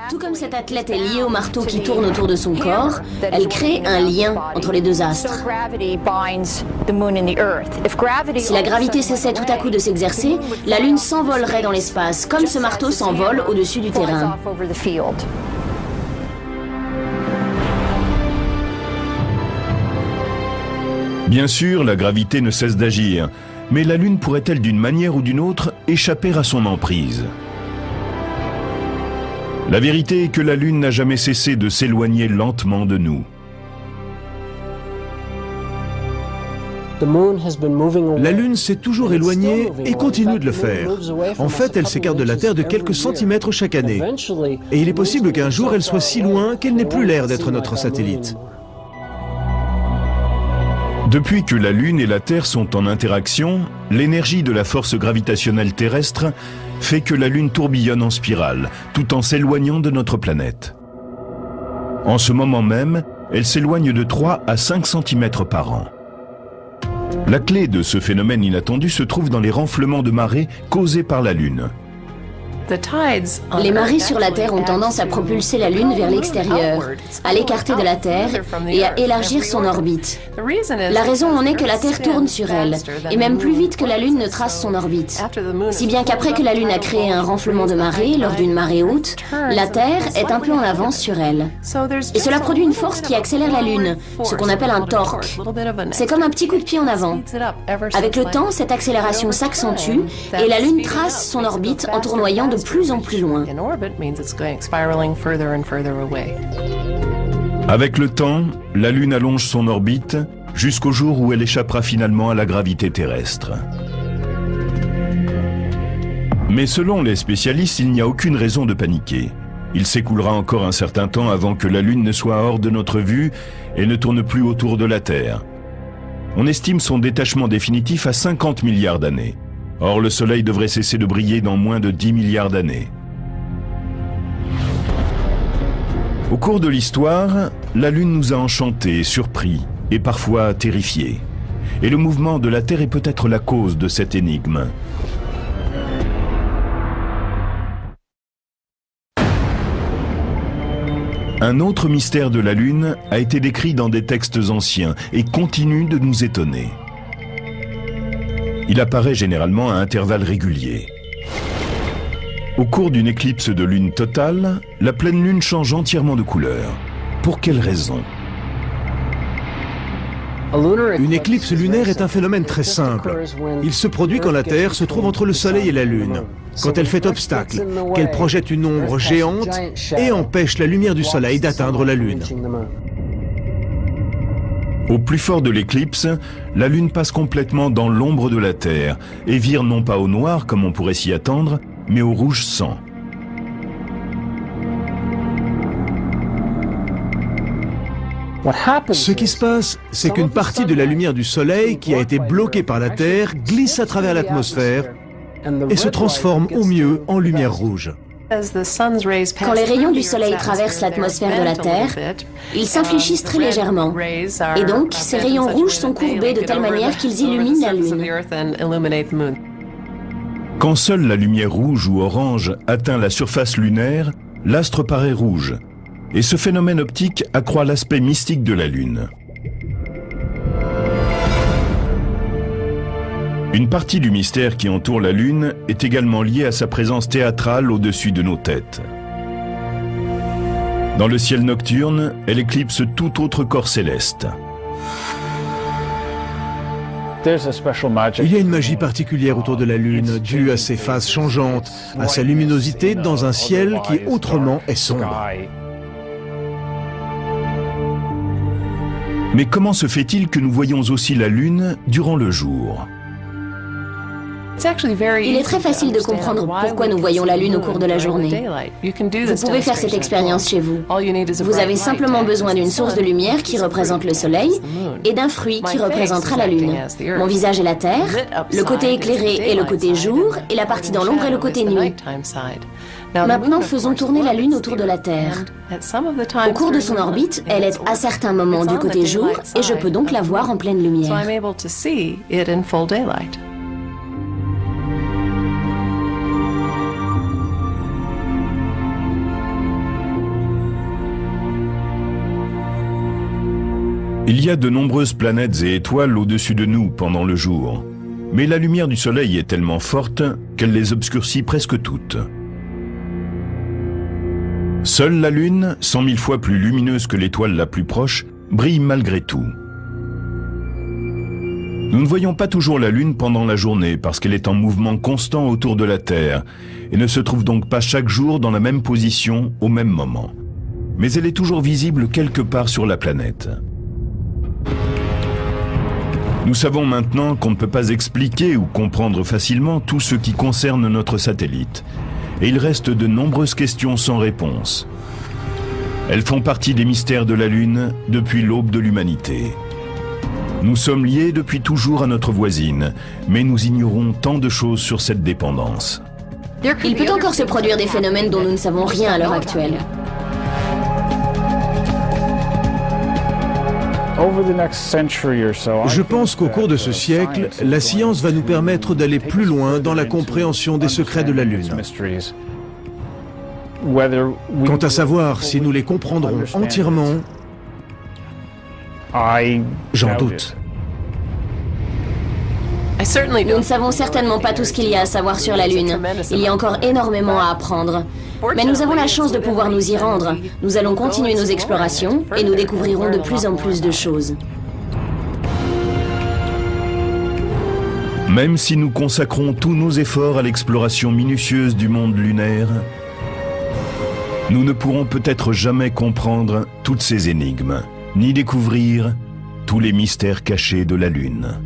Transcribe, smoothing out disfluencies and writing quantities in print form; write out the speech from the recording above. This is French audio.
Tout comme cette athlète est liée au marteau qui tourne autour de son corps, elle crée un lien entre les deux astres. Si la gravité cessait tout à coup de s'exercer, la Lune s'envolerait dans l'espace, comme ce marteau s'envole au-dessus du terrain. Bien sûr, la gravité ne cesse d'agir, mais la Lune pourrait-elle d'une manière ou d'une autre échapper à son emprise ? La vérité est que la Lune n'a jamais cessé de s'éloigner lentement de nous. La Lune s'est toujours éloignée et continue de le faire. En fait, elle s'écarte de la Terre de quelques centimètres chaque année. Et il est possible qu'un jour, elle soit si loin qu'elle n'ait plus l'air d'être notre satellite. Depuis que la Lune et la Terre sont en interaction, l'énergie de la force gravitationnelle terrestre fait que la Lune tourbillonne en spirale, tout en s'éloignant de notre planète. En ce moment même, elle s'éloigne de 3 à 5 cm par an. La clé de ce phénomène inattendu se trouve dans les renflements de marée causés par la Lune. Les marées sur la Terre ont tendance à propulser la Lune vers l'extérieur, à l'écarter de la Terre et à élargir son orbite. La raison en est que la Terre tourne sur elle, et même plus vite que la Lune ne trace son orbite. Si bien qu'après que la Lune a créé un renflement de marée lors d'une marée haute, la Terre est un peu en avance sur elle. Et cela produit une force qui accélère la Lune, ce qu'on appelle un torque. C'est comme un petit coup de pied en avant. Avec le temps, cette accélération s'accentue et la Lune trace son orbite en tournoyant de plus en plus loin. Avec le temps, la Lune allonge son orbite jusqu'au jour où elle échappera finalement à la gravité terrestre. Mais selon les spécialistes, il n'y a aucune raison de paniquer. Il s'écoulera encore un certain temps avant que la Lune ne soit hors de notre vue et ne tourne plus autour de la Terre. On estime son détachement définitif à 50 milliards d'années. Or, le Soleil devrait cesser de briller dans moins de 10 milliards d'années. Au cours de l'histoire, la Lune nous a enchantés, surpris et parfois terrifiés. Et le mouvement de la Terre est peut-être la cause de cette énigme. Un autre mystère de la Lune a été décrit dans des textes anciens et continue de nous étonner. Il apparaît généralement à intervalles réguliers. Au cours d'une éclipse de lune totale, la pleine lune change entièrement de couleur. Pour quelle raison ? Une éclipse lunaire est un phénomène très simple. Il se produit quand la Terre se trouve entre le Soleil et la Lune, quand elle fait obstacle, qu'elle projette une ombre géante et empêche la lumière du Soleil d'atteindre la Lune. Au plus fort de l'éclipse, la Lune passe complètement dans l'ombre de la Terre et vire non pas au noir comme on pourrait s'y attendre, mais au rouge sang. Ce qui se passe, c'est qu'une partie de la lumière du Soleil qui a été bloquée par la Terre glisse à travers l'atmosphère et se transforme au mieux en lumière rouge. Quand les rayons du Soleil traversent l'atmosphère de la Terre, ils s'infléchissent très légèrement. Et donc, ces rayons rouges sont courbés de telle manière qu'ils illuminent la Lune. Quand seule la lumière rouge ou orange atteint la surface lunaire, l'astre paraît rouge. Et ce phénomène optique accroît l'aspect mystique de la Lune. Une partie du mystère qui entoure la Lune est également liée à sa présence théâtrale au-dessus de nos têtes. Dans le ciel nocturne, elle éclipse tout autre corps céleste. Il y a une magie particulière autour de la Lune, due à ses phases changeantes, à sa luminosité dans un ciel qui autrement est sombre. Mais comment se fait-il que nous voyons aussi la Lune durant le jour ? Il est très facile de comprendre pourquoi nous voyons la Lune au cours de la journée. Vous pouvez faire cette expérience chez vous. Vous avez simplement besoin d'une source de lumière qui représente le Soleil et d'un fruit qui représentera la Lune. Mon visage est la Terre, le côté éclairé est le côté jour et la partie dans l'ombre est le côté nuit. Maintenant, faisons tourner la Lune autour de la Terre. Au cours de son orbite, elle est à certains moments du côté jour et je peux donc la voir en pleine lumière. Il y a de nombreuses planètes et étoiles au-dessus de nous pendant le jour. Mais la lumière du Soleil est tellement forte qu'elle les obscurcit presque toutes. Seule la Lune, 100 000 fois plus lumineuse que l'étoile la plus proche, brille malgré tout. Nous ne voyons pas toujours la Lune pendant la journée parce qu'elle est en mouvement constant autour de la Terre et ne se trouve donc pas chaque jour dans la même position au même moment. Mais elle est toujours visible quelque part sur la planète. Nous savons maintenant qu'on ne peut pas expliquer ou comprendre facilement tout ce qui concerne notre satellite. Et il reste de nombreuses questions sans réponse. Elles font partie des mystères de la Lune depuis l'aube de l'humanité. Nous sommes liés depuis toujours à notre voisine, mais nous ignorons tant de choses sur cette dépendance. Il peut encore se produire des phénomènes dont nous ne savons rien à l'heure actuelle. Je pense qu'au cours de ce siècle, la science va nous permettre d'aller plus loin dans la compréhension des secrets de la Lune. Quant à savoir si nous les comprendrons entièrement, j'en doute. Nous ne savons certainement pas tout ce qu'il y a à savoir sur la Lune. Il y a encore énormément à apprendre. Mais nous avons la chance de pouvoir nous y rendre. Nous allons continuer nos explorations et nous découvrirons de plus en plus de choses. Même si nous consacrons tous nos efforts à l'exploration minutieuse du monde lunaire, nous ne pourrons peut-être jamais comprendre toutes ces énigmes, ni découvrir tous les mystères cachés de la Lune.